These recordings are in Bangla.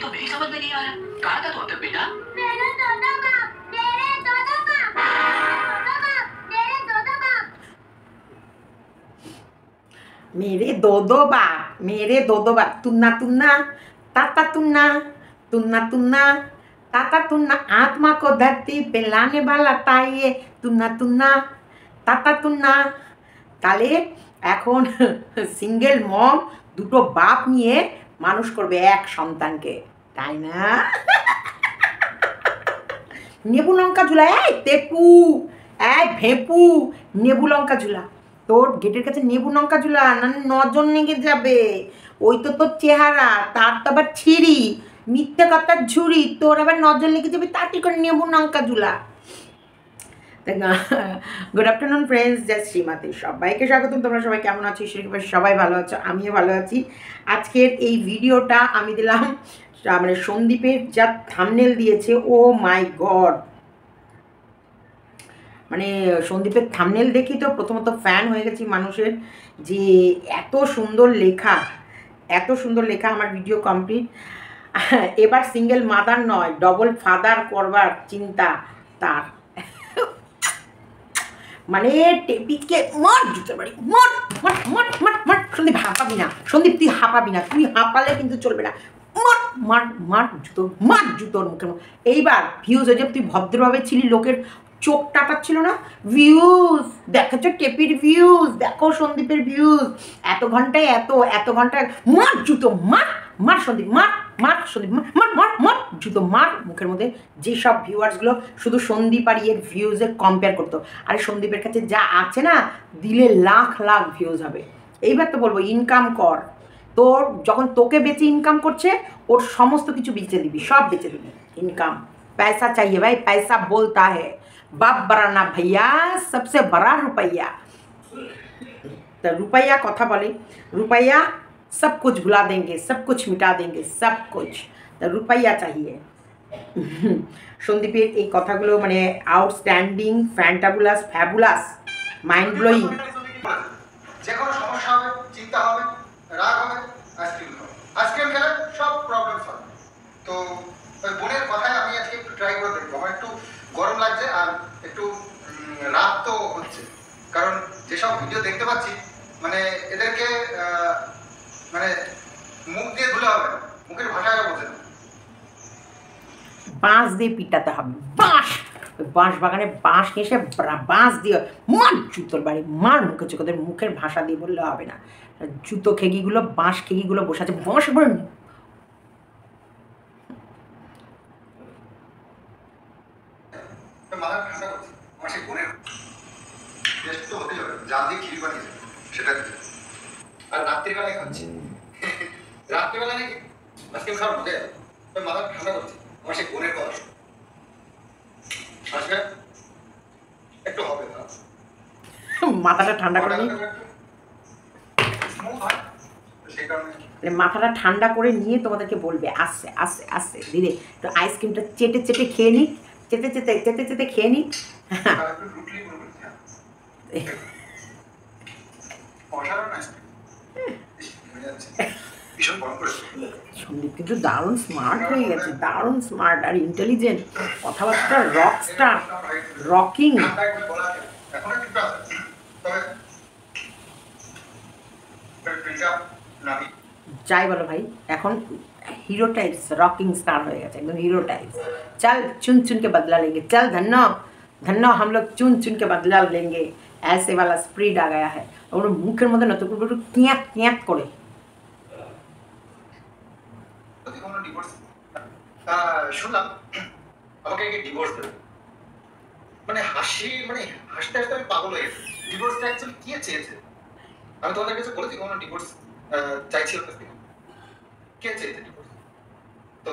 तो मेरी समझ में नहीं आ रहा। कहाँ था तू अब तक बेटा? मेरे दो बाप तुन्ना तुन्ना ताता तुन्ना तुन्ना तुन्ना ताता तुन्ना आत्मा को धरती पे लाने वाला ताइए तुन्ना तुन्ना ताता तुन्ना। তাহলে এখন সিঙ্গেল মম দুটো বাপ নিয়ে মানুষ করবে এক সন্তানকে, তাই না? নেবু লঙ্কা ঝুলা, এই তেপু, এই ভেপু, নেবু লঙ্কা ঝুলা। তোর গেটের কাছে নেবু লঙ্কা ঝুলা, না নজর লেগে যাবে। ওই তো তোর চেহারা, তার তো আবার ছিঁড়ি, মিথ্যে কথার ঝুড়ি, তোর আবার নজর লেগে যাবে, তাড়াতাড়ি করে নেবু লঙ্কা ঝুলা। গুড আফটারনুন ফ্রেন্ডস, জয় শ্রীমাতে, সবাইকে স্বাগতম। তোমরা সবাই কেমন আছো? ঈশ্বরের সবাই ভালো আছো, আমিও ভালো আছি। আজকের এই ভিডিওটা আমি দিলাম মানে সন্দীপের যা থাম্বনেল দিয়েছে, ও মাই গড, মানে সন্দীপের থাম্বনেল দেখি তো প্রথমত ফ্যান হয়ে গেছি মানুষের, যে এত সুন্দর লেখা, এত সুন্দর লেখা। আমার ভিডিও কমপ্লিট। এবার সিঙ্গেল মাদার নয়, ডবল ফাদার করবার চিন্তা তার। মানে টেপিকে মট জুতো বাড়ি, মট মট মট মট মট। সন্দীপ হাঁপাবি না, সন্দীপ তুই হাঁপাবি না, তুই হাঁপালে কিন্তু চলবে না। মট মার মার জুতো, মার জুতোর মুখের। এইবার ভিউজ হয়ে যাবে। তুই ভদ্রভাবে ছিলি, লোকের চোখ টাটাচ্ছিল না, ভিউজ দেখেছো, টেপির ভিউজ দেখো, সন্দীপের ভিউজ এত ঘন্টায় এত ঘন্টায়। মার জুতো, মার মার সন্দীপ, মার মার সন্দীপ, মার মার মার জুতো মার মুখের মধ্যে। যেসব ভিউয়ার্সগুলো শুধু সন্দীপ আর এর ভিউজের কম্পেয়ার করতো, আরে সন্দীপের কাছে যা আছে না, দিলে লাখ লাখ ভিউজ হবে। এইবার তো বলবো ইনকাম কর। তোর যখন তোকে বেঁচে ইনকাম করছে, ওর সমস্ত কিছু বেঁচে দিবি, সব বেঁচে দিবি। ইনকাম पैसा चाहिए भाई, पैसा बोलता है, बाप बड़ा ना भैया, सबसे बड़ा रुपया। तो रुपया कथा बोले, रुपया सब कुछ भुला देंगे, सब कुछ मिटा देंगे, सब कुछ। तो रुपया चाहिए। সন্দীপের এই কথাগুলো মানে outstanding, fantabulous, fabulous, mind blowing. যে কোনো সমস্যা হবে, চিন্তা হবে, রাগ হবে, আইসক্রিম খাবে, আইসক্রিম খেলে সব প্রবলেম সলভ। তো ওই বোনের কথায় আমি আজকে একটু ট্রাই করে দেখবো। আমার একটু গরম লাগছে আর একটু রাগ তো হচ্ছে, কারণ যেসব ভিডিও দেখতে পাচ্ছি মানে এদেরকে মানে মুখ দিয়ে ধুলে হবে না, মুখের ভাষায় বোঝে না। বাঁশ দিয়ে পিটাতে হবে, বাঁশ। বাঁশ বাগানে বাঁশ নিয়ে এসে বাঁশ দিয়ে মার জুতোর বাড়ি, মার মুখে চোখদের মুখের ভাষা দিয়ে বললে হবে না। জুতো খেগিগুলো, বাঁশ খেগিগুলো বসে আছে, বাঁশ বলে মাথা ঠান্ডা করছে। আমার সেই বোনের টেস্ট তো হতেই হবে, জাল দিয়ে খিরি বানিয়েছে সেটা দিয়ে, আর রাত্রিবেলায় খাচ্ছি। রাত্রিবেলায় নাকি আজকে খাওয়ার মজা যাবে। মাথা ঠান্ডা করছে। আমার সেই বোনের কথা আসবে একটু হবে না, মাথাটা ঠান্ডা করে নিয়ে, মাথাটা ঠান্ডা করে নিয়ে তোমাদেরকে বলবে আস্তে আস্তে আস্তে ধীরে। তো আইসক্রিমটা চেটে চেটে খেয়ে নিই, চেটে চেটে চেটে চেটে খেয়ে নিই। সন্দীপ কিন্তু দারুণ স্মার্ট হয়ে গেছে, দারুণ স্মার্ট আর ইন্টেলিজেন্ট, কথাবার্তা রকস্টার, রকিং। যাই বলো ভাই, এখন হিরো टाइप्स रॉकिंग स्टार हो गया, एकदम हीरो टाइप्स। चल चुन चुन के बदला लेंगे, चल धन्नो धन्नो, हम लोग चुन चुन के बदला लेंगे, ऐसे वाला स्प्रीड आ गया है। और मुखेर मध्य नत क्याँक क्याँक करे শুনলাম আমাকে ডিভোর্স দেবে, মানে হাসি, মানে হাসতে হাসতে আমি পাগল হয়ে গেছি। ডিভোর্সটা অ্যাকচুয়ালি কি চেয়েছে? আমি তোমাদের কাছে বলেছি কোনো ডিভোর্স চাইছিল না, কে চেয়েছে ডিভোর্স? তো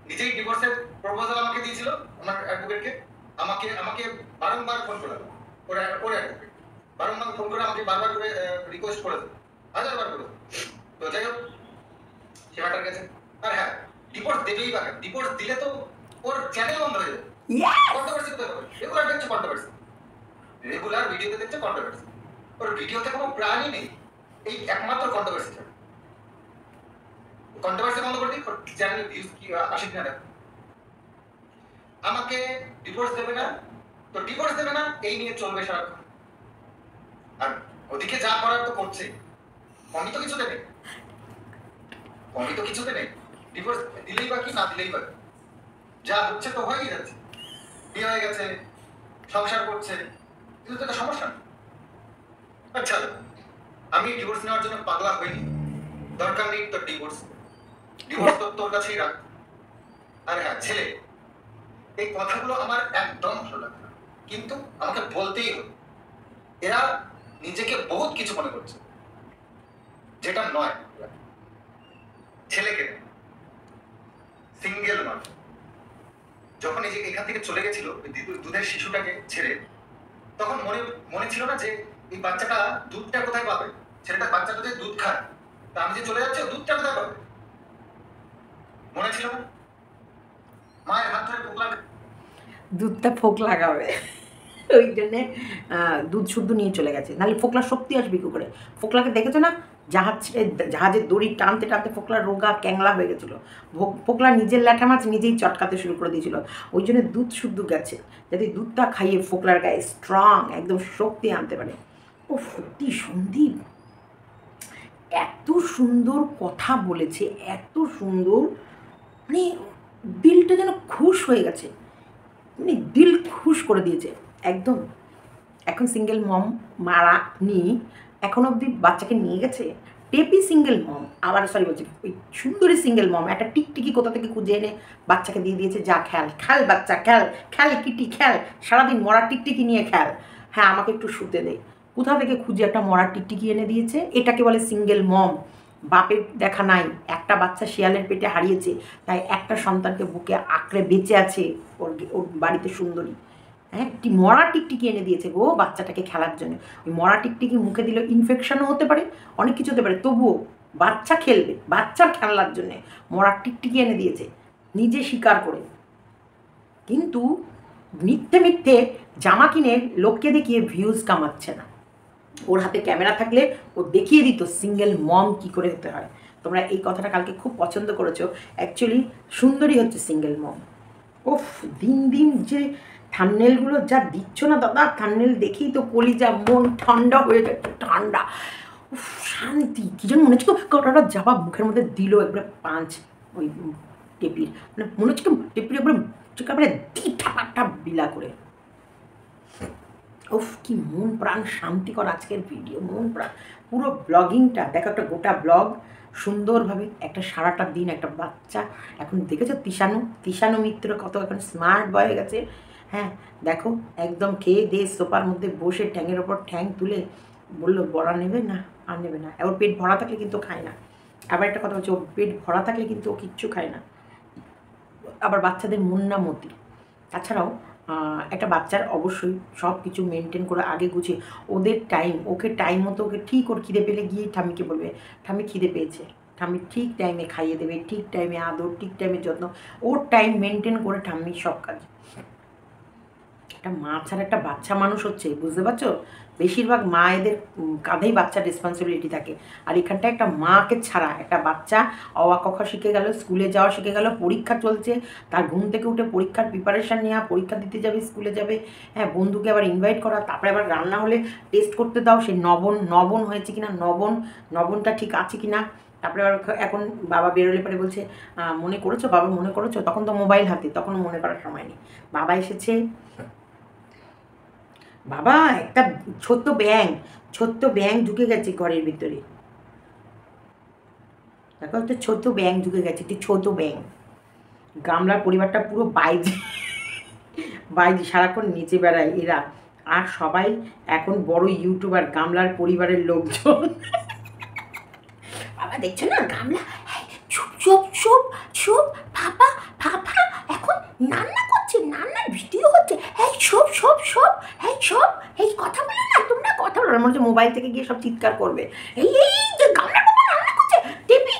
নিজেই ডিভোর্সের প্রপোজাল আমাকে দিয়েছিল আমার অ্যাডভোকেটকে। আমাকে বারংবার ফোন করে, ওরা অ্যাডভোকেট বারংবার ফোন করে আমাকে বারবার করে রিকোয়েস্ট করেছে, হাজারবার করেছে। তো যাই হোক, সে ম্যাটার গেছে। আর হ্যাঁ, ডিভোর্স দেবেই বা ডিভোর্স দিলে তো ওর চ্যানেল বন্ধ হয়ে যাবে। কন্ট্রোভার্সি কোথায় হবে? রেগুলার দেখছে কন্ট্রোভার্সি, রেগুলার ভিডিওতে দেখছে কন্ট্রোভার্সি। ওর ভিডিওতে কোনো প্রাণই নেই, এই একমাত্র কন্ট্রোভার্সি ছাড়া। কন্ট্রোভার্সি বন্ধ করে দিই, চ্যানেলে ভিউজ কি আসে কিনা দেখো। আমাকে ডিভোর্স দেবে না তো ডিভোর্স দেবে না, এই নিয়ে চলবে সারাক্ষণ। আর ওদিকে যা করার তো করছে, আমি তো কিছুতে নেই, আমি তো কিছুতে নেই। ডিভোর্স দিলেই বা কি, না দিলেই বা কি, যা হচ্ছে তো হয়েই যাচ্ছে। বিয়ে হয়ে গেছে, সংসার করছে, কিন্তু তো একটা সমস্যা না। আচ্ছা, আমি ডিভোর্স নেওয়ার জন্য পাগলা হইনি, দরকার নেই তো ডিভোর্স। ডিভোর্স তো তোর কাছেই রাখ। আর হ্যাঁ ছেলে, এই কথাগুলো আমার একদম ভালো লাগে না, কিন্তু আমাকে বলতেই হবে। এরা নিজেকে বহুত কিছু মনে করছে, যেটা নয়। ছেলেকে সিঙ্গেল মা যখন এই যে এখান থেকে চলে গেছিল দুধের শিশুটাকে ছেড়ে, তখন মনে ছিল না যে এই বাচ্চাটা দুধটা কোথায় পাবে? ছেলেটা বাচ্চাটা যে দুধ খায়, তা আমি যে চলে যাচ্ছি দুধটা কোথায় পাবে? মনে ছিল না? মায়ের হাত ধরে পোকলা দুধটা ফোক লাগাবে, ওই জন্যে দুধ শুদ্ধ নিয়ে চলে গেছে। নাহলে ফোকলার শক্তি আসবে কী করে? ফোকলাকে দেখেছো না, জাহাজের দড়ি টানতে টানতে ফোকলা রোগা ক্যাংলা হয়ে গেছিলো। ফোকলা নিজের ল্যাঠা মাছ নিজেই চটকাতে শুরু করে দিয়েছিল। ওই জন্য দুধ শুদ্ধ গেছে, যাতে দুধটা খাইয়ে ফোকলার গায়ে স্ট্রং একদম শক্তি আনতে পারে। ও সত্যি সন্দীপ এত সুন্দর কথা বলেছে, এত সুন্দর, মানে দিলটা যেন খুশ হয়ে গেছে, মানে দিল খুশ করে দিয়েছে একদম। এখন সিঙ্গেল মম মারা নি, এখন অবধি বাচ্চাকে নিয়ে গেছে। টেপি সিঙ্গেল মম, আবার সরি বলছি, ওই সুন্দরী সিঙ্গেল মম একটা টিকটিকি কোথা থেকে খুঁজে এনে বাচ্চাকে দিয়ে দিয়েছে, যা খেল খেল বাচ্চা খেল, খেল কিটি খেল, সারাদিন মরা টিকটিকি নিয়ে খেল, হ্যাঁ আমাকে একটু শুতে দে। কোথা থেকে খুঁজে একটা মরা টিকটিকি এনে দিয়েছে, এটাকে বলে সিঙ্গেল মম। বাপের দেখা নাই, একটা বাচ্চা শিয়ালের পেটে হারিয়েছে, তাই একটা সন্তানকে বুকে আঁকড়ে বেঁচে আছে ওর বাড়িতে সুন্দরী। হ্যাঁ, মরা টিকটিকি এনে দিয়েছে গো বাচ্চাটাকে খেলার জন্য। ওই মরা টিকটিকি মুখে দিলে ইনফেকশনও হতে পারে, অনেক কিছু হতে পারে, তবুও বাচ্চা খেলবে, বাচ্চার খেলার জন্যে মরা টিকটিকি এনে দিয়েছে নিজে স্বীকার করে। কিন্তু মিথ্যে মিথ্যে জামা কিনে লোককে দেখিয়ে ভিউজ কামাচ্ছে না। ওর হাতে ক্যামেরা থাকলে ও দেখিয়ে দিত সিঙ্গেল মম কী করে হতে হয়। তোমরা এই কথাটা কালকে খুব পছন্দ করেছো। অ্যাকচুয়ালি সুন্দরী হচ্ছে সিঙ্গেল মম। ওফ, দিন দিন যে থাম্বনেলগুলো যা দিচ্ছ না দাদা, থাম্বনেল দেখেই তো কলিজা মন ঠান্ডা হয়ে যাচ্ছে, ঠান্ডা। উফ, শান্তি। কী যেন মনে হচ্ছে কটাটা যাবা মুখের মধ্যে দিল একবারে পাঁচ ওই টেপির, মানে মনে হচ্ছে টেপির একবারে ঠাপাটা বিলা করে। উফ, কি মন প্রাণ শান্তিকর আজকের ভিডিও, মন প্রাণ পুরো ব্লগিংটা দেখো, একটা গোটা ব্লগ সুন্দরভাবে একটা সারাটা দিন একটা বাচ্চা। এখন দেখেছো তিশানু মিত্র কত এখন স্মার্ট বয় হয়ে গেছে। হ্যাঁ দেখো, একদম খেয়ে দিয়ে সোফার মধ্যে বসে ঠ্যাঙের ওপর ঠ্যাং তুলে বললো বড়া নেবে না, আর নেবে না। ওর পেট ভরা থাকলে কিন্তু খায় না। আবার একটা কথা বলছে, ওর পেট ভরা থাকলে কিন্তু ও কিচ্ছু খায় না। আবার বাচ্চাদের মন না মতি। তাছাড়াও একটা বাচ্চার অবশ্যই সব কিছু মেনটেন করে আগে গুছিয়ে ওদের টাইম, ওকে টাইম মতো ওকে ঠিক ওর খিদে পেলে গিয়েই ঠাম্মিকে বলবে ঠাম্মি খিদে পেয়েছে, ঠাম্মি ঠিক টাইমে খাইয়ে দেবে, ঠিক টাইমে আদর, ঠিক টাইমে যত্ন, ওর টাইম মেনটেন করে ঠাম্মির সব কাজ। একটা মা ছাড়া একটা বাচ্চা মানুষ হচ্ছে, বুঝতে পারছো? বেশিরভাগ মায়েদের কাঁধেই বাচ্চার রেসপন্সিবিলিটি থাকে। আর এখানটা একটা মাকে ছাড়া একটা বাচ্চা অ আ ক খ শিখে গেল, স্কুলে যাওয়া শিখে গেল, পরীক্ষা চলছে, তার ঘুম থেকে উঠে পরীক্ষার প্রিপারেশান নেওয়া, পরীক্ষা দিতে যাবে, স্কুলে যাবে, হ্যাঁ বন্ধুকে আবার ইনভাইট করা, তারপরে আবার রান্না হলে টেস্ট করতে দাও সে নবন হয়েছে কিনা, নবনটা ঠিক আছে কিনা। তারপরে আবার এখন বাবা বেরোলে পরে বলছে মনে করেছো বাবা, মনে করেছো? তখন তো মোবাইল হাতে, তখন মনে করার সময় নেই। বাবা এসেছে, বাবা একটা ছোট্ট ব্যাং ঢুকে গেছে ঘরের ভিতরে, দেখো একটা ছোট্ট ব্যাং ঢুকে গেছে, একটি ছোট ব্যাং। গামলার পরিবারটা পুরো বাইজি সারাক্ষণ নিচে বেড়ায় এরা। আর সবাই এখন বড় ইউটিউবার, গামলার পরিবারের লোকজন। বাবা দেখছো না গামলা, চুপ চুপ চুপ চুপ, পাপা এখন রান্না করছে, রান্নার ভিডিও হচ্ছে, এই সব এই কথা বলো না তোমরা, কথা বলো না। মনে হচ্ছে মোবাইল থেকে গিয়ে সব চিৎকার করবে, এই যে গামলার বাবা রান্না করছে, টেপি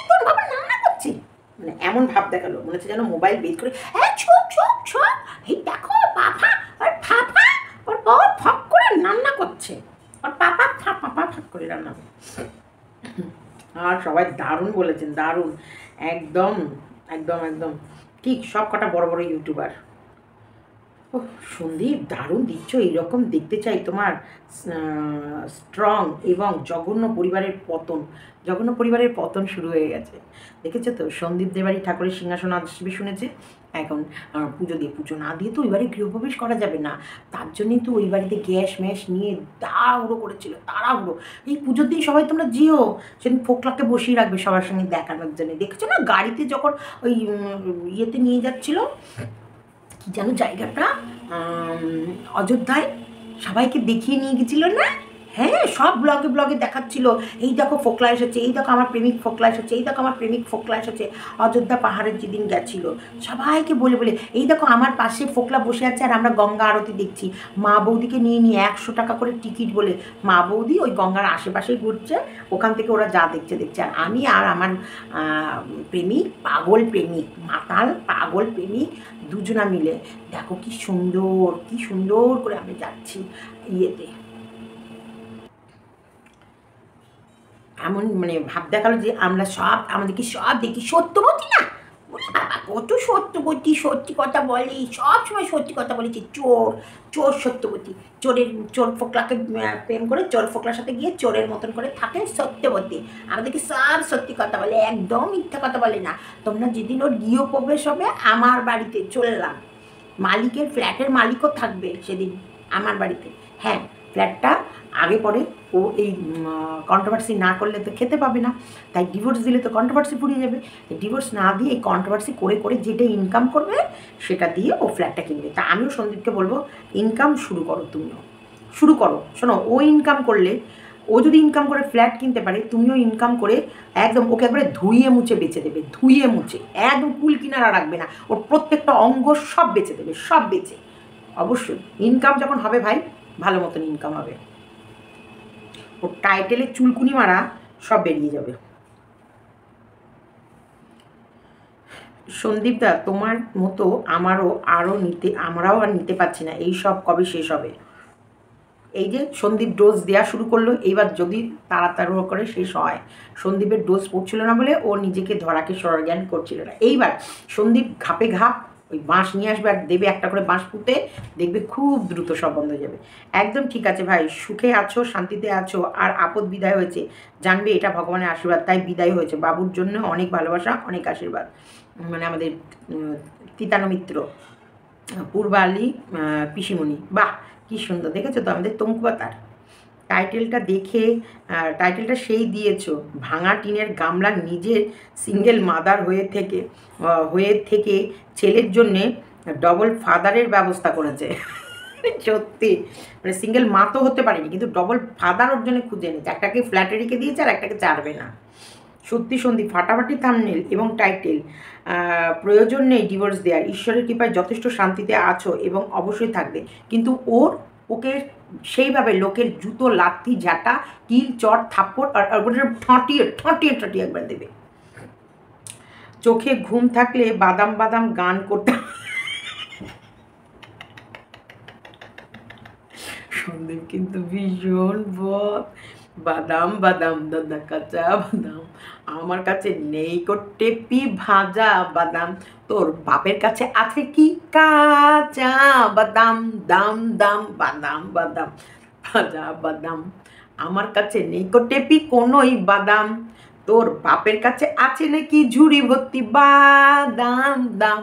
তোর বাবা রান্না করছে, মানে এমন ভাব দেখালো, মনে হচ্ছে যেন মোবাইল বের করে চুপ, এই দেখো পাপা আর ফাপা ওর বাবা ফাঁক করে রান্না করছে, আর পাপা ফাঁক করে রান্না করছে। আর সবাই দারুণ বলেছেন, দারুণ, একদম একদম একদম ঠিক, সব কটা বড় বড় ইউটিউবার। ও সন্দীপ, দারুণ দিচ্ছ, এইরকম দেখতে চাই তোমার স্ট্রং এবং জঘন্য পরিবারের পতন। জঘন্য পরিবারের পতন শুরু হয়ে গেছে, দেখেছো তো? সন্দীপ দেবাড়ি ঠাকুরের সিংহাসন আসবে শুনেছে, এখন পুজো দিয়ে, পুজো না দিয়ে তো ওই বাড়ি গৃহপ্রবেশ করা যাবে না, তার জন্যই তো ওই বাড়িতে গ্যাস ম্যাস নিয়ে তাড়াহুড়ো করেছিল, তাড়াহুড়ো। এই পুজোর দিন সবাই তোমরা যেও, সেদিন ফোকলাকে বসিয়ে রাখবে সবার সঙ্গে দেখানোর জন্য। দেখেছো না গাড়িতে যখন ওই ইয়েতে নিয়ে যাচ্ছিল, কি যেন জায়গাটা, অযোধ্যায়, সবাইকে দেখিয়ে নিয়ে গেছিল না? হ্যাঁ, সব ব্লগে ব্লগে দেখাচ্ছিল, এই দেখো ফোকলা এসেছে, এই দেখো আমার প্রেমিক ফোকলা এসেছে, এই দেখো আমার প্রেমিক ফোকলা এসেছে। অযোধ্যা পাহাড়ের যেদিন গেছিলো সবাইকে বলে বলে, এই দেখো আমার পাশে ফোকলা বসে আছে আর আমরা গঙ্গা আরতি দেখছি। মা বৌদিকে নিয়ে নিয়ে 100 টাকা করে টিকিট বলে, মা বৌদি ওই গঙ্গার আশেপাশেই ঘুরছে, ওখান থেকে ওরা যা দেখছে দেখছে। আর আমি আর আমার প্রেমিক, পাগল প্রেমিক, মাতাল পাগল প্রেমিক, দুজনা মিলে দেখো কি সুন্দর, কি সুন্দর করে আমি যাচ্ছি ইয়েতে। এমন মানে ভাব দেখালো যে আমরা সব, আমাদেরকে সব দেখি সত্যবতী না, বাবা কত সত্যবতী, সত্যি কথা বলি, সব সময় সত্যি কথা বলেছি। চোর, চোর সত্যবতী, চোর ফোকলাকে প্রেম করে চোর ফোকলার সাথে গিয়ে চোরের মতন করে থাকে সত্যবতী, আমাদেরকে সব সত্যি কথা বলে, একদম মিথ্যা কথা বলে না। তোমরা যেদিন ওর গৃহপ্রবেশ হবে আমার বাড়িতে চললাম, মালিকের ফ্ল্যাটের মালিকও থাকবে সেদিন আমার বাড়িতে। হ্যাঁ, ফ্ল্যাটটা আগে পরে ও এই কন্ট্রোভার্সি না করলে তো খেতে পাবে না, তাই ডিভোর্স দিলে তো কন্ট্রোভার্সি ফুরিয়ে যাবে। ডিভোর্স না দিয়ে এই কন্ট্রোভার্সি করে করে যেটা ইনকাম করবে সেটা দিয়ে ও ফ্ল্যাটটা কিনবে। তা আমিও সন্দীপকে বলবো, ইনকাম শুরু করো, তুমিও শুরু করো। শোনো, ও ইনকাম করলে, ও যদি ইনকাম করে ফ্ল্যাট কিনতে পারে, তুমিও ইনকাম করে একদম ওকে একবারে ধুইয়ে মুছে বেচে দেবে, ধুইয়ে মুছে, একদম কুল কিনারা রাখবে না, ওর প্রত্যেকটা অঙ্গ সব বেচে দেবে, সব বেচে। অবশ্যই ইনকাম যখন হবে ভাই, ভালো মতন ইনকাম হবে, ওর টাইটেলের চুলকুনি মারা সব বেরিয়ে যাবে। সন্দীপদা, তোমার মতো আমরাও আর নিতে পারছি না, এই সব কবে শেষ হবে? এই যে সন্দীপ ডোজ দেওয়া শুরু করলো, এইবার যদি তাড়াতাড়ি করে শেষ হয়। সন্দীপের ডোজ পড়ছিল না বলে ও নিজেকে ধরাকে সরজ্ঞান করছিল না। এইবার সন্দীপ ঘাপে ঘাপ ওই বাঁশ নিয়ে আসবে আর দেবে একটা করে বাঁশ পুঁতে, দেখবে খুব দ্রুত সব বন্ধ হয়ে যাবে। একদম ঠিক আছে ভাই, সুখে আছো, শান্তিতে আছো, আর আপদ বিদায় হয়েছে, জানবে এটা ভগবানের আশীর্বাদ, তাই বিদায় হয়েছে। বাবুর জন্য অনেক ভালোবাসা, অনেক আশীর্বাদ। মানে আমাদের তিতানো মিত্র পূর্বালি পিসিমণি, বাহ কী সুন্দর, দেখেছো তো আমাদের তঙ্কুপাতার টাইটেলটা দেখে, টাইটেলটা সেই দিয়েছো, ভাঙা টিনের গামলা নিজের সিঙ্গেল মাদার হয়ে থেকে ছেলের জন্যে ডবল ফাদারের ব্যবস্থা করেছে। সত্যি মানে সিঙ্গেল মা তো হতে পারেনি, কিন্তু ডবল ফাদার ওর জন্য খুঁজে এনেছে, একটাকে ফ্ল্যাটে রেখে দিয়েছে আর একটাকে ছাড়বে না। সত্যি সন্দীপ, ফাটাফাটি থাম্বনেল এবং টাইটেল, প্রয়োজন নেই ডিভোর্স দেওয়ার, ঈশ্বরের কৃপায় যথেষ্ট শান্তিতে আছো এবং অবশ্যই থাকবে, কিন্তু ওকে সেইভাবে লোকের জুতো, লাথি, ঝাঁটা, কিল, চট, থাপ্পড় আর ঠাঁটিয়ে ঠাঁটিয়ে ঠাঁটিয়ে একবার দেবে। চোখে ঘুম থাকলে বাদাম বাদাম গান করতে। সন্দীপ কিন্তু ভীষণ বাদাম বাদাম দাদা কাঁচা বাদাম, আমার কাছে নেই কো টেপি ভাজা বাদাম, তোর বাপের কাছে আছে কি কাঁচা বাদাম, দাম দাম বাদাম বাদাম ভাজা বাদাম, আমার কাছে নেই কো টেপি কোনোই বাদাম, তোর বাপের কাছে আছে নাকি ঝুড়ি ভর্তি বাদাম দাম।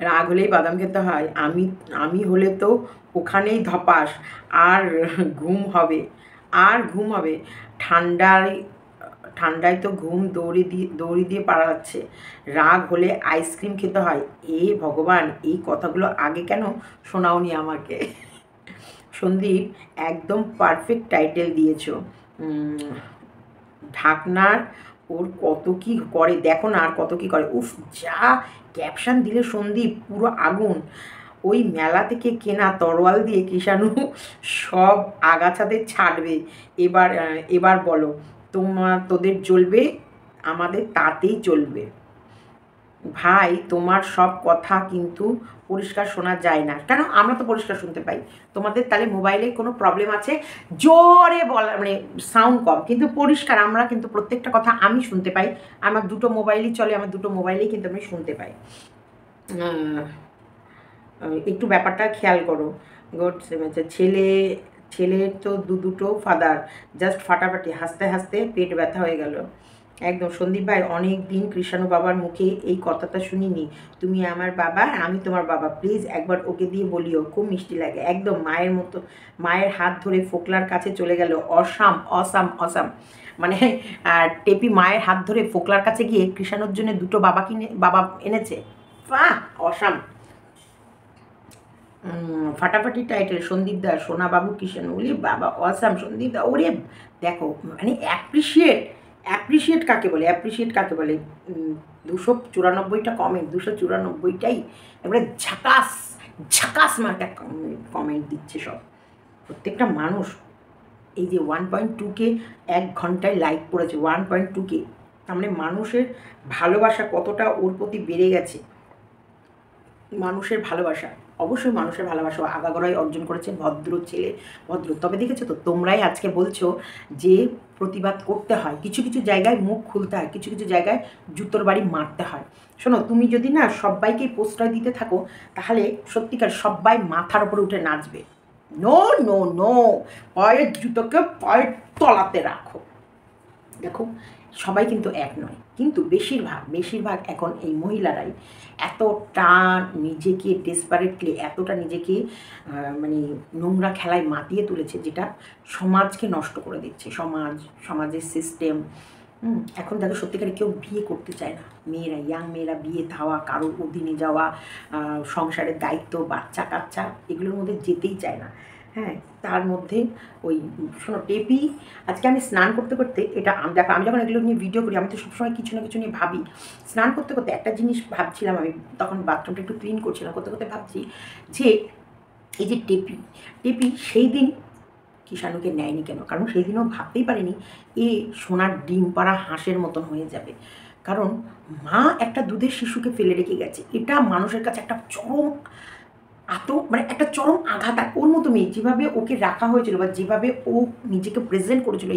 রাগ হলেই বাদাম খেতে হয়, আমি হলে তো ওখানেই ধপাস, আর ঘুম হবে, ঠান্ডায় তো ঘুম দৌড়ি দিয়ে পালাচ্ছে, রাগ হলে আইসক্রিম খেতে হয়। এ ভগবান, এই কথাগুলো আগে কেন শোনাওনি আমাকে? সন্দীপ, একদম পারফেক্ট টাইটেল দিয়েছো। ঢাকনার ওর কত কি করে দেখো না, আর কত কি করে, উফ যা ক্যাপশন দিলে সন্দীপ, পুরো আগুন। ওই মেলা থেকে কেনা তরোয়াল দিয়ে কৃষাণু সব আগাছাদের ছাড়বে। এবার বলো তোদের জ্বলবে, আমাদের তাতেই চলবে। ভাই তোমার সব কথা কিন্তু পরিষ্কার শোনা যায় না। কেন? আমরা তো পরিষ্কার শুনতে পাই। তোমাদের তাহলে মোবাইলে কোনো প্রবলেম আছে, জোরে বলা মানে সাউন্ড কম, কিন্তু পরিষ্কার আমরা কিন্তু প্রত্যেকটা কথা আমি শুনতে পাই। আমার দুটো মোবাইলই চলে, আমার দুটো মোবাইলেই কিন্তু আমি শুনতে পাই। একটু ব্যাপারটা খেয়াল করো। গুড সেমেস্টার ছেলে তো দুটো ফাদার, জাস্ট ফাটাফাটি, হাসতে হাসতে পেট ব্যথা হয়ে গেল। একদম সন্দীপ ভাই, অনেক দিন কৃষাণু বাবার মুখে এই কথাটা শুনিনি, তুমি আমার বাবা আমি তোমার বাবা, প্লিজ একবার ওকে দিয়ে বলিও, খুব মিষ্টি লাগে, একদম মায়ের মতো। মায়ের হাত ধরে ফোকলার কাছে চলে গেল, অসাম অসাম অসাম। মানে টেপি মায়ের হাত ধরে ফোকলার কাছে গিয়ে কৃষাণুর জন্য দুটো বাবা এনেছে। বাহ, অসাম। ফাটাফাটি টাইটেল, সন্দীপ দা, সোনা বাবু কিষাণ, ওরে বাবা অসাম সন্দীপ দা। ওরে দেখো, মানে অ্যাপ্রিসিয়েট কাকে বলে, অ্যাপ্রিসিয়েট কাকে বলে। 294টা কমেন্ট, 294টাই এবারে ঝাকাস ঝাকাস মার্কা কমেন্ট দিচ্ছে সব, প্রত্যেকটা মানুষ। এই যে 1.2K 1 ঘন্টায় লাইক করেছে, 1.2K, তার মানে মানুষের ভালোবাসা কতটা ওর প্রতি বেড়ে গেছে। মানুষের ভালোবাসা, অবশ্যই মানুষের ভালোবাসা আগাগোড়াই অর্জন করেছে, ভদ্র ছেলে, ভদ্র। তবে দেখেছো তো, তোমরাই আজকে বলছো যে প্রতিবাদ করতে হয়, কিছু কিছু জায়গায় মুখ খুলতে হয়, কিছু কিছু জায়গায় জুতোর বাড়ি মারতে হয়। শোনো, তুমি যদি না সবাইকেই প্রশ্রয় দিতে থাকো, তাহলে সত্যিকার সবাই মাথার উপরে উঠে নাচবে। নো নো নো, পায়ের জুতোকে পায়ের তলাতে রাখো। দেখো, সবাই কিন্তু এক নয়, কিন্তু বেশিরভাগ এখন এই মহিলারাই এতটা নিজেকে ডেসপারেটলি, এতটা নিজেকে মানে নোংরা খেলায় মাতিয়ে তুলেছে, যেটা সমাজকে নষ্ট করে দিচ্ছে। সমাজের সিস্টেম। এখন দেখো, সত্যিকারে কেউ বিয়ে করতে চায় না, মেয়েরা, ইয়াং মেয়েরা বিয়ে ধাওয়া, কারোর অধীনে যাওয়া, সংসারের দায়িত্ব, বাচ্চা কাচ্চা, এগুলোর মধ্যে যেতেই চায় না। হ্যাঁ, তার মধ্যে ওই শোনো টেপি, আজকে আমি স্নান করতে করতে, এটা দেখো, আমি যখন এগুলো নিয়ে ভিডিও করি, আমি তো সবসময় কিছু না কিছু নিয়ে ভাবি। স্নান করতে করতে একটা জিনিস ভাবছিলাম, আমি তখন বাথরুমটা একটু ক্লিন করছিলাম, করতে করতে ভাবছি যে এই যে টেপি সেই দিন কিষাণুকে নেয়নি কেন? কারণ সেই দিনও ভাবতেই পারিনি এ সোনার ডিম পাড়া হাঁসের মতন হয়ে যাবে। কারণ মা একটা দুধের শিশুকে ফেলে রেখে গেছে, এটা মানুষের কাছে একটা চরম মানে একটা চরম আঘাত। আর ওর মতো মেয়ে, যেভাবে ওকে রাখা হয়েছিল বা যেভাবে ও নিজেকে প্রেজেন্ট করেছিল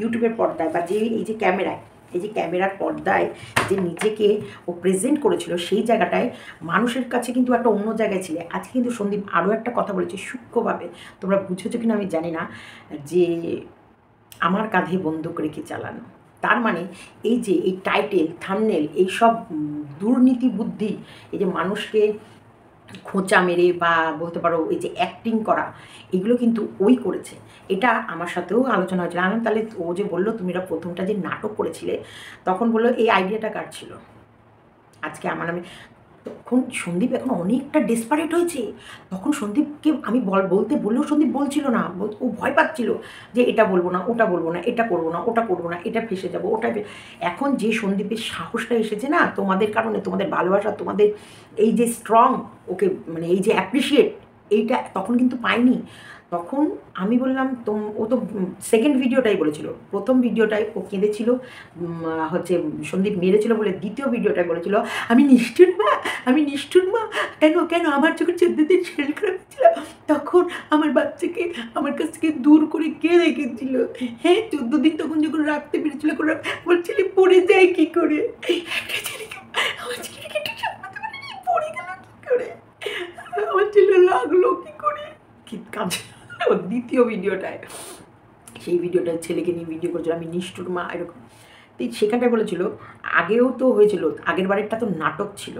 ইউটিউবের পর্দায়, বা এই যে ক্যামেরার পর্দায় যে নিজেকে ও প্রেজেন্ট করেছিল, সেই জায়গাটায় মানুষের কাছে কিন্তু একটা অন্য জায়গায় ছিল। আজকে কিন্তু সন্দীপ আরও একটা কথা বলেছে সূক্ষ্মভাবে, তোমরা বুঝেছো কিনা আমি জানি না, যে আমার কাঁধে বন্দুক রেখে চালানো। তার মানে এই যে এই টাইটেল, থাম্বনেল, এইসব দুর্নীতি বুদ্ধি, এই যে মানুষকে খোঁচা মেরে বা বলতে পারো এই যে অ্যাক্টিং করা, এগুলো কিন্তু ওই করেছে। এটা আমার সাথেও আলোচনা হয়েছিল। আমি তাহলে, ও যে বললো তুমি এটা প্রথমটা যে নাটক করেছিলে, তখন বললো এই আইডিয়াটা কার ছিল? আজকে আমার নামে, তখন সন্দীপ এখন অনেকটা ডেসপারেট হয়েছে। তখন সন্দীপকে আমি বলতে বললেও সন্দীপ বলছিল না, ও ভয় পাচ্ছিল যে এটা বলবো না, ওটা বলবো না, এটা করবো না, ওটা করবো না, এটা ফেসে যাবো, ওটা। এখন যে সন্দীপের সাহসটা এসেছে না, তোমাদের কারণে, তোমাদের ভালোবাসা, তোমাদের এই যে স্ট্রং, ওকে মানে এই যে অ্যাপ্রিসিয়েট, এইটা তখন কিন্তু পাইনি। তখন আমি বললাম, ও তো সেকেন্ড ভিডিওটাই বলেছিল, প্রথম ভিডিওটাই ও কেঁদেছিল, হচ্ছে সন্দীপ মেরেছিল বলে, দ্বিতীয় ভিডিওটাই বলেছিল আমি নিষ্ঠুর মা, কেন আমার চোখে 14 দিন শরীর খারাপ ছিল, তখন আমার বাচ্চাকে আমার কাছ থেকে দূর করে কে রেখেছিল? হ্যাঁ, 14 দিন তখন যখন রাখতে পেরেছিল, আমার ছেলে পড়ে যায় কি করে? আমার ছেলেকে একটু সামলাতে পারিনি, পড়ে গেল কি করে? আমার ছেলে লাগলো কি করে? কি কাজ? ওর দ্বিতীয় ভিডিওটায়, সেই ভিডিওটায় ছেলেকে নিয়ে ভিডিও করছিল, আমি নিষ্ঠুর মা, এরকম। তো সেখানটায় বলেছিল, আগেও তো হয়েছিল, আগের বারেরটা তো নাটক ছিল।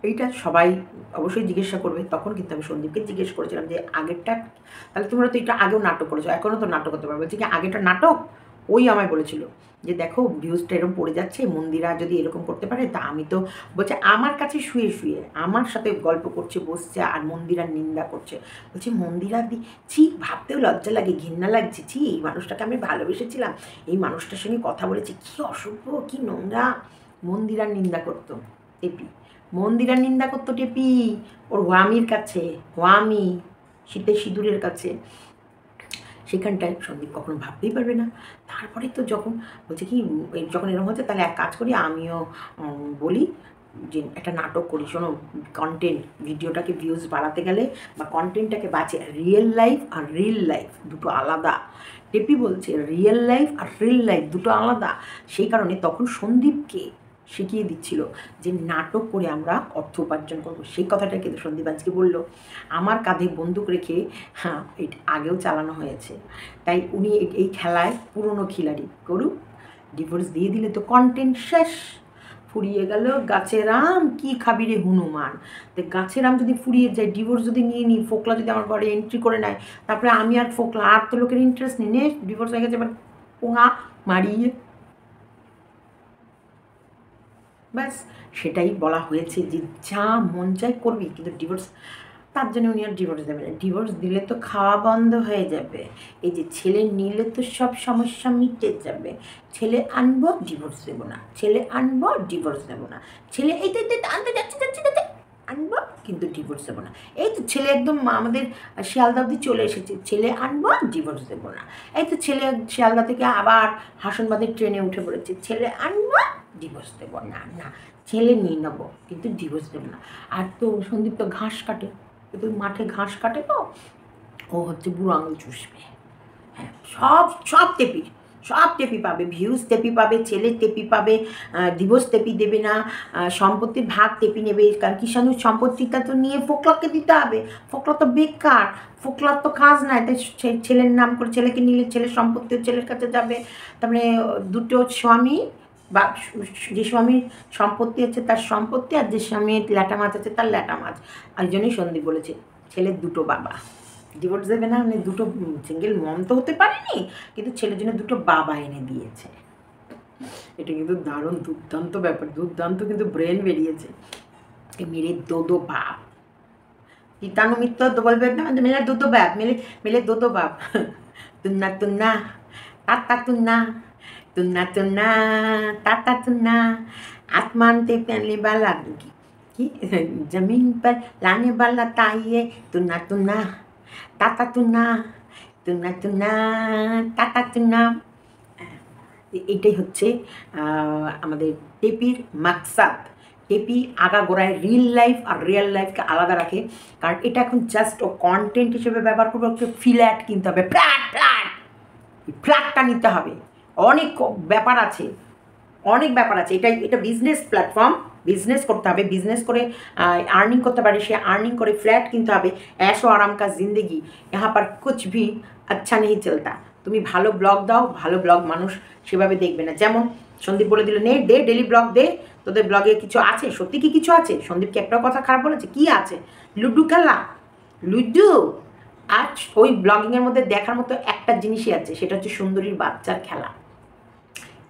এইটা সবাই অবশ্যই জিজ্ঞাসা করবে। তখন কিন্তু আমি সন্দীপকে জিজ্ঞেস করেছিলাম যে আগেরটা, তাহলে তোমরা তো এটা আগেও নাটক করেছো, এখনও তো নাটক করতে পারবে। বলছি কি আগেরটা নাটক? ওই আমায় বলেছিল যে দেখো ভিউজটা এরকম পড়ে যাচ্ছে, মন্দিরা যদি এরকম করতে পারে, তা আমি তো, বলছে আমার কাছে শুয়ে শুয়ে আমার সাথে গল্প করছে, বসছে, আর মন্দিরার নিন্দা করছে। বলছে মন্দিরা ছি, ভাবতেও লজ্জা লাগে, ঘৃণা লাগছে, ছি, এই মানুষটাকে আমি ভালোবেসেছিলাম, এই মানুষটার সঙ্গে কথা বলেছি, কী অসভ্য, কী নোংরা। মন্দিরার নিন্দা করতো টেপি, মন্দিরার নিন্দা করতো টেপি ওর ওয়ামির কাছে, ওয়ামি শীতের সিঁদুরের কাছে। সেখানটায় সন্দীপ কখনো ভাবতেই পারবে না। তারপরে তো যখন বলছে কি যখন এরকম হচ্ছে তাহলে এক কাজ করি, আমিও বলি যে একটা নাটক করি, শোনো কন্টেন্ট, ভিডিওটাকে ভিউজ বাড়াতে গেলে বা কন্টেন্টটাকে বাঁচে, রিয়েল লাইফ আর রিল লাইফ দুটো আলাদা। টেপি বলছে রিয়েল লাইফ আর রিল লাইফ দুটো আলাদা। সেই কারণে তখন সন্দীপকে শিখিয়ে দিচ্ছিল যে নাটক করে আমরা অর্থ উপার্জন করবো। সেই কথাটা কিন্তু সন্দীপ আজকে বললো। আমার কাঁধে বন্দুক রেখে, হ্যাঁ এটা আগেও চালানো হয়েছে, তাই উনি এই খেলায় পুরনো খিলাড়ি, করুক, ডিভোর্স দিয়ে দিলে তো কন্টেন্ট শেষ, ফুরিয়ে গেল গাছের আম, কি খাবি রে হনুমান। তো গাছের আম যদি ফুরিয়ে যায়, ডিভোর্স যদি নিয়ে নিই, ফোকলা যদি আমার ঘরে এন্ট্রি করে নেয়, তারপরে আমি আর ফোকলা, আর তো লোকের ইন্টারেস্ট নেই, নে ডিভোর্স হয়ে গেছে, এবার পোঙা মারিয়ে, ব্যাস সেটাই বলা হয়েছে যে যা মন চাই করবি, কিন্তু ডিভোর্স, তার জন্য উনি আর ডিভোর্স দেবে না। ডিভোর্স দিলে তো খাওয়া বন্ধ হয়ে যাবে, এই যে ছেলে নিলে তো সব সমস্যা মিটে যাবে। ছেলে আনবো, ডিভোর্স দেবো না, ছেলে আনবো, ডিভোর্স দেবো না, ছেলে এই তো আনতে যাচ্ছি আনবো, কিন্তু ডিভোর্স দেবো না। এই তো ছেলে একদম আমাদের শিয়ালদা অবধি চলে এসেছে, ছেলে আনবো, ডিভোর্স দেবো না। এই তো ছেলে শিয়ালদা থেকে আবার হাসনবাদের ট্রেনে উঠে পড়েছে, ছেলে আনবো, ডিভোর্স দেবো না, না ছেলে নিয়ে নেবো, কিন্তু ডিভোর্স দেবো না। আর তো সন্দীপ তো ঘাস কাটে, তো মাঠে ঘাস কাটে, তো ও হচ্ছে বুড়ো আঙুল চুষবে। হ্যাঁ, সব টেপি পাবে, ভিউজ টেপি পাবে, ছেলে টেপি পাবে, ডিভোর্স টেপি দেবে না, সম্পত্তির ভাগ টেপি নেবে। কারণ কিষাণুর সম্পত্তিটা তো নিয়ে ফোকলাকে দিতে হবে, ফোকলা তো বেকার, ফোকলার তো কাজ নাই, তাই ছেলের নাম করে ছেলেকে নিলে ছেলের সম্পত্তিও ছেলের কাছে যাবে। তারপরে দুটো স্বামী, বা যে স্বামীর সম্পত্তি আছে তার সম্পত্তি, আর যে স্বামীর ল্যাটা মাছ আছে তার ল্যাটা মাছ। এই জন্যই সন্দীপ বলেছে ছেলের দুটো বাবা, ডিভোর্স দেবে না, মানে দুটো সিঙ্গেল মম তো হতে পারেনি, কিন্তু ছেলের জন্য দুটো বাবা এনে দিয়েছে। এটা কিন্তু দারুণ দুর্দান্ত ব্যাপার, দুর্দান্ত কিন্তু ব্রেন বেরিয়েছে। মেরে দো বাপ, পিতানো মিত্র তো বলবে না, মেলে দো বাপ, মেলে দো বাপ, তুন্না তাতা তুন্না ताता तुन्ना आसमान से पहले वाला कि जमीन पर लाने वाला ताइए तुन्ना ताता तुन्ना ताता तुन्ना। এটাই হচ্ছে আমাদের টেপির মাকসাদ। টেপি আগাগোড়ায় রিল লাইফ আর রিয়েল লাইফকে আলাদা রাখে, কারণ এটা এখন জাস্ট ও কন্টেন্ট হিসেবে ব্যবহার করবে। ওকে ফ্ল্যাট কিনতে হবে, ফ্ল্যাটটা নিতে হবে, অনেক ব্যাপার আছে, এটা বিজনেস প্ল্যাটফর্ম, বিজনেস করতে হবে, বিজনেস করে আর্নিং করতে পারে, সে আর্নিং করে ফ্ল্যাট কিনতে হবে। ऐशो आराम का जिंदगी यहाँ पर कुछ भी अच्छा नहीं चलता। তুমি ভালো ব্লগ দাও, ভালো ব্লগ মানুষ সেভাবে দেখবে না। যেমন সন্দীপ বলে দিল, নে দে ডেলি ব্লগ দে, তোদের ব্লগে কিছু আছে, সত্যি কি কিছু আছে? সন্দীপকে একটা কথা খারাপ বলেছে? কি আছে? লুডু খেলা, লুডু। আর ওই ব্লগিংয়ের মধ্যে দেখার মতো একটা জিনিসই আছে, সেটা হচ্ছে সুন্দরীর বাচ্চার খেলা।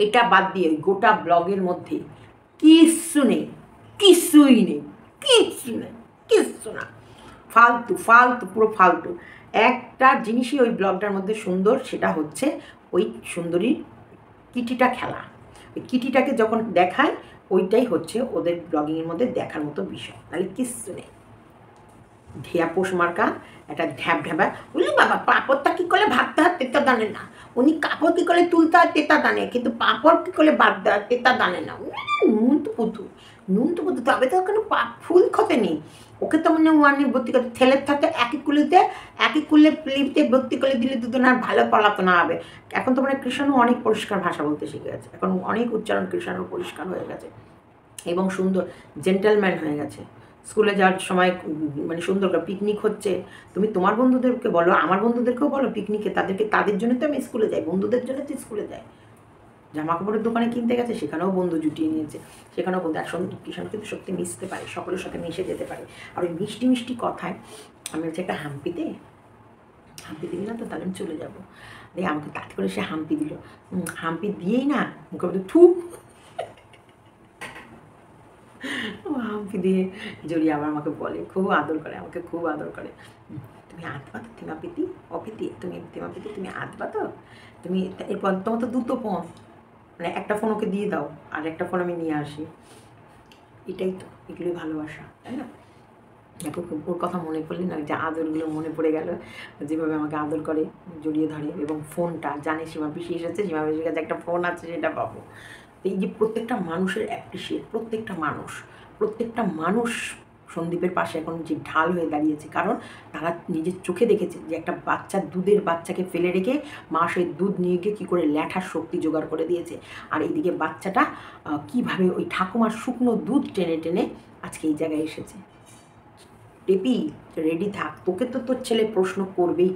এটা বাদ দিয়ে গোটা ব্লগের মধ্যে কিছুই নেই, কিচ্ছু না, ফালতু, পুরো ফালতু। একটা জিনিসই ওই ব্লগটার মধ্যে সুন্দর, সেটা হচ্ছে ওই সুন্দরীর কিটিটা খেলা। ওই কিটিটাকে যখন দেখায়, ওইটাই হচ্ছে ওদের ব্লগিংয়ের মধ্যে দেখার মতো বিষয়, তাহলে কিচ্ছু নেই। ঢেয়া পোষ মার্কা একটা ঢ্যাবা, বলি বাবা পাঁপড়টা কী করে ভাবতে হয় তেতা জানে না, উনি কাপড় কী করে তুলতে হয় তেতা জানে, কিন্তু পাঁপড় কী করে বাঁধতে হয় তেতা জানে না। নুন তো পুতু, তবে তো ওখানে ফুল খতে নেই, ওকে তো মানে ওয়ানে ভর্তি করতে, ছেলের সাথে একই কুলে প্লিপতে ভর্তি করে দিলে দুজন আর ভালো পড়াতো না হবে। এখন তো মানে কৃষাণু অনেক পরিষ্কার ভাষা বলতে শিখে গেছে, এখন অনেক উচ্চারণ কৃষাণু পরিষ্কার হয়ে গেছে এবং সুন্দর জেন্টেলম্যান হয়ে গেছে। স্কুলে যাওয়ার সময় মানে সুন্দর করে পিকনিক হচ্ছে, তুমি তোমার বন্ধুদেরকে বলো, আমার বন্ধুদেরকেও বলো পিকনিকে, তাদের জন্য তো আমি স্কুলে যাই, বন্ধুদের জন্য তো স্কুলে যাই। জামা কাপড়ের দোকানে কিনতে গেছে, সেখানেও বন্ধু জুটিয়ে নিয়েছে, সেখানেও বন্ধু। আর কিষাণ কিন্তু সত্যি মিশতে পারে, সকলের সাথে মিশে যেতে পারে। আর ওই মিষ্টি কথায় আমি হচ্ছে একটা হাম্পি দিবি না তো, তাহলে আমি চলে যাবো। দিয়ে আমাকে তাড়াতাড়ি করে সে হাম্পি দিল, হাম্পি দিয়েই না মুখে বলতে থু, হাম্পি দিয়ে জড়িয়ে আবার আমাকে বলে, খুব আদর করে, আমাকে খুব আদর করে। তুমি আঁতবা তো থেমাপিতি, তুমি থেমাপিতি, তুমি আঁতবা তো, তুমি এরপর তোমার তো দুটো ফোন, মানে একটা ফোন ওকে দিয়ে দাও আর একটা ফোন আমি নিয়ে আসি। এটাই তো, এগুলোই ভালোবাসা, তাই না? দেখো ওর কথা মনে পড়লে না, যে আদরগুলো মনে পড়ে গেল, যেভাবে আমাকে আদর করে, জড়িয়ে ধরে, এবং ফোনটা জানে সীমা পিসি এসেছে, সীমা পিসির কাছে একটা ফোন আছে, সেটা পাবো। এই যে প্রত্যেকটা মানুষের অ্যাপ্রিসিয়েট, প্রত্যেকটা মানুষ সন্দীপের পাশে এখন যে ঢাল হয়ে দাঁড়িয়েছে, কারণ তারা নিজের চোখে দেখেছে যে একটা বাচ্চা, দুধের বাচ্চাকে ফেলে রেখে মা সেই দুধ নিয়ে গিয়ে কী করে ল্যাঠার শক্তি জোগাড় করে দিয়েছে, আর এইদিকে বাচ্চাটা কীভাবে ওই ঠাকুমার শুকনো দুধ টেনে টেনে আজকে এই জায়গায় এসেছে। টেপি রেডি থাক, তোকে তো তোর ছেলে প্রশ্ন করবেই।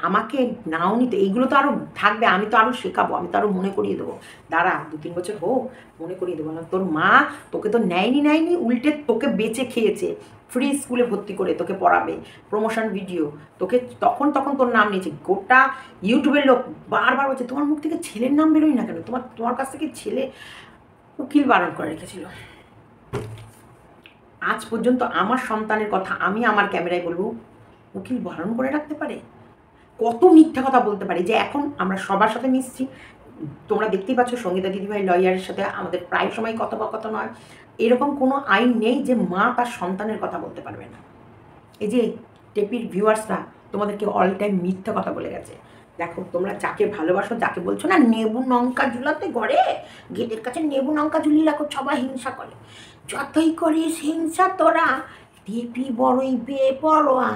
আমাকে নাও নিতে, এইগুলো তো আরও থাকবে, আমি তো আরও শেখাবো, আমি তো আরও মনে করিয়ে দেবো। দাঁড়া 2-3 বছর হোক, মনে করিয়ে দেবো না। তোর মা তোকে তো নেয়নি, উল্টে তোকে বেঁচে খেয়েছে, ফ্রি স্কুলে ভর্তি করে তোকে পড়াবে, প্রমোশন ভিডিও, তোকে তখন তোর নাম নিয়েছে। গোটা ইউটিউবের লোক বারবার বলছে তোমার মুখ থেকে ছেলের নাম বেরোয় না কেন, তোমার কাছ থেকে ছেলে, উকিল বারণ করে রেখেছিল। আজ পর্যন্ত আমার সন্তানের কথা আমি আমার ক্যামেরায় বলবো, উকিল বারণ করে রাখতে পারে? কত মিথ্যা কথা বলতে পারে। যে এখন আমরা সবার সাথে মিশছি, তোমরা দেখতেই পাচ্ছ সঙ্গীতা দিদিভাই লয়ারের সাথে আমাদের প্রায় সময় কথোপকথন হয়। এরকম কোনো আইন নেই যে মা তার সন্তানের কথা বলতে পারবে না। এই যে টেপির ভিউয়ার্সরা তোমাদেরকে অল টাইম মিথ্যা কথা বলে গেছে। দেখো তোমরা যাকে ভালোবাসো, যাকে বলছো না নেবু লঙ্কা ঝুলাতে ঘরে, গেটের কাছে নেবু লঙ্কা ঝুলিয়ে রাখো, সবাই হিংসা করে, যতই করিস হিংসা তোরা, টেপি বড়ই বেপরোয়া,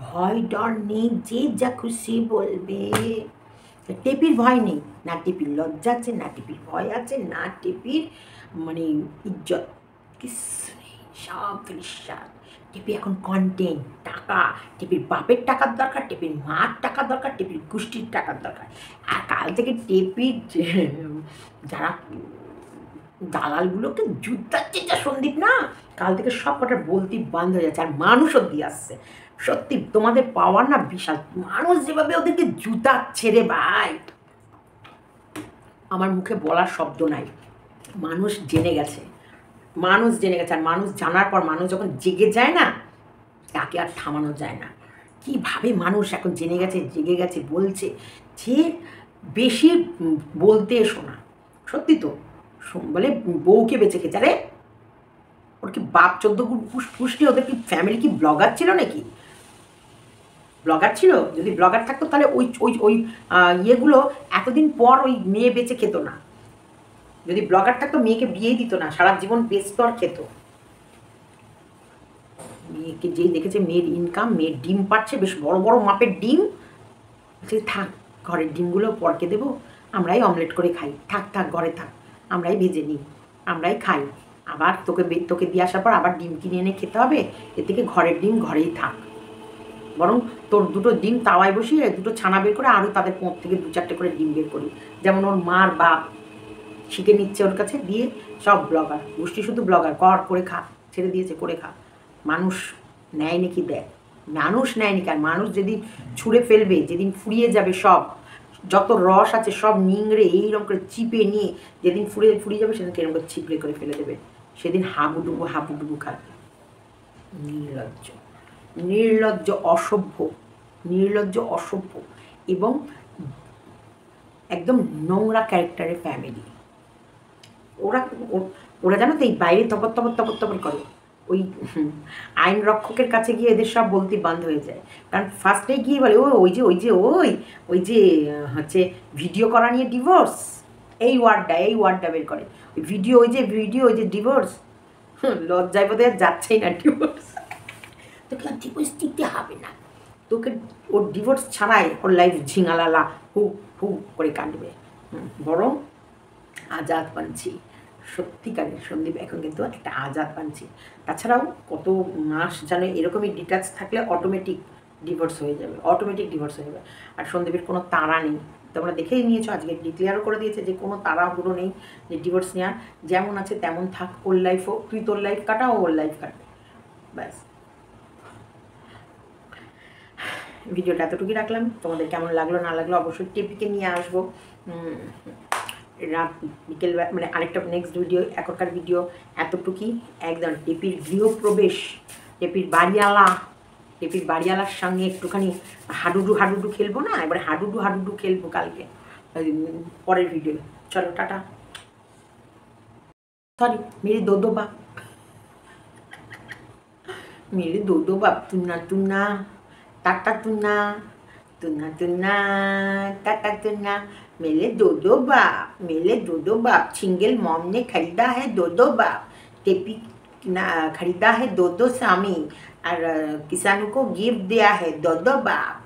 ভয় ডর নেই, যে যা খুশি বলবে। টেপির ভয় নেই, না টেপির লজ্জা আছে, না টেপির ভয় আছে, না টেপির মানে ইজ্জত, কিছু নেই, সব ফিনিশার। টেপি এখন কন্টেন্ট, টাকা, টেপির বাপের টাকার দরকার, টেপির মার টাকার দরকার, টেপির গোষ্ঠীর টাকার দরকার। আর কাল থেকে টেপির যারা দালালগুলোকে যুদ্ধাচ্ছে যা সন্দীপ না, কাল থেকে সব কটা বলতে বন্ধ হয়ে যাচ্ছে, আর মানুষও দিয়ে আসছে। সত্যি তোমাদের পাওয়ার না বিশাল, মানুষ যেভাবে ওদেরকে জুতাচ্ছে রে ভাই, আমার মুখে বলার শব্দ নাই। মানুষ জেনে গেছে, আর মানুষ জানার পর মানুষ যখন জেগে যায় না, তাকে আর থামানো যায় না। কীভাবে মানুষ এখন জেনে গেছে, জেগে গেছে, বলছে যে বেশি বলতে এসো না। সত্যি তো, বলে বউকে বেঁচে খেতে, আরে ওর কি বাপ 14 পুষ্টি, ওদের কি ফ্যামিলি কি ব্লগার ছিল নাকি? ব্লগার ছিল? যদি ব্লগার থাকতো তাহলে ওই ইয়েগুলো এতদিন পর ওই মেয়ে বেঁচে খেত না। যদি ব্লগার থাকতো মেয়েকে বিয়েই দিত না, সারা জীবন বেচত আর খেত। মেয়েকে যেই দেখেছে মেয়ের ইনকাম, মেয়ের ডিম পাচ্ছে, বেশ বড় বড় মাপের ডিম, যে থাক ঘরের ডিমগুলো পরকে দেবো, আমরাই অমলেট করে খাই, থাক ঘরে থাক, আমরাই ভেজে নিই, আমরাই খাই, আবার তোকে দিয়ে আসার পর আবার ডিম কিনে এনে খেতে হবে, এর থেকে ঘরের ডিম ঘরেই থাক। বরং তোর 2টো ডিম তাওয়ায় বসিয়ে 2টো ছানা বের করে আরও তাদের 5 থেকে 2-4টে করে ডিম বের করি, যেমন ওর মার বাপ শিখে নিচ্ছে ওর কাছে, দিয়ে সব ব্লগার গোষ্ঠী, শুধু ব্লগার, করে খা, ছেড়ে দিয়েছে করে খা। মানুষ নেয় নাকি দেয়? মানুষ নেয়নি, কারণ মানুষ যেদিন ছুঁড়ে ফেলবে, যেদিন ফুরিয়ে যাবে সব, যত রস আছে সব নিংড়ে এইরকম করে চিপে নিয়ে যেদিন ফুরিয়ে যাবে, সেদিন এরকম করে ছিপড়ে করে ফেলে দেবে, সেদিন হাবুডুবু খাবে। নির্লজ্জ অসভ্য এবং একদম নোংরা ক্যারেক্টারের ফ্যামিলি। ওরা জানো তো এই বাইরে তপর করে, ওই আইন রক্ষকের কাছে গিয়ে এদের সব বলতে বন্ধ হয়ে যায়। কারণ ফার্স্টে গিয়ে বলে ওই যে হচ্ছে ভিডিও করা নিয়ে ডিভোর্স, এই ওয়ার্ডটা বের করে, ওই ভিডিও ওই যে ডিভোর্স, লজ্জায় বোধহয় যাচ্ছেই না ডিভোর্স। তোকে আর ডিভোর্স দিতে হবে না, তোকে ওর ডিভোর্স ছাড়াই ওর লাইফ ঝিঙালালা হু করে কাটবে। বরং আজাদ পাঞ্ছি, সত্যিকারের সন্দীপ এখন কিন্তু একটা আজাদ পাঞ্ছি। তাছাড়াও কত মাস জানো এরকমই ডিটাচ থাকলে অটোমেটিক ডিভোর্স হয়ে যাবে। আর সন্দীপের কোনো তাড়া নেই, তোমরা দেখেই নিয়েছো, আজকে ডিক্লেয়ারও করে দিয়েছে যে কোনো তাড়াহুড়ো নেই যে ডিভোর্স নেওয়ার, যেমন আছে তেমন থাক, ওর লাইফও তুই তোর লাইফ কাটা, ওর লাইফ কাটবে, ব্যাস। ভিডিওটা এতটুকুই রাখলাম, তোমাদের কেমন লাগলো না লাগলো অবশ্যই টেপিকে নিয়ে আসবো রাত বিকেল, মানে আরেকটা নেক্সট ভিডিও, এখনকার ভিডিও এতটুকুই। একদম টেপির গৃহপ্রবেশ, টেপির বাড়িওয়ালার সঙ্গে একটুখানি হাডুডু খেলবো না, এবারে হাডুডু খেলবো কালকে পরের ভিডিও। চলো টাটা, সরি মেরি দোদো বা। मेरे दो दो बाप तुन्ना तुन्ना टाटा तुन्ना तुन्ना तुन्ना टाटा तुन्ना मेरे दो दो बाप सिंगल मॉम ने खरीदा है दो दो बाप टेपी खरीदा है दो दो स्वामी और किसानों को गिफ्ट दिया है दो दो बाप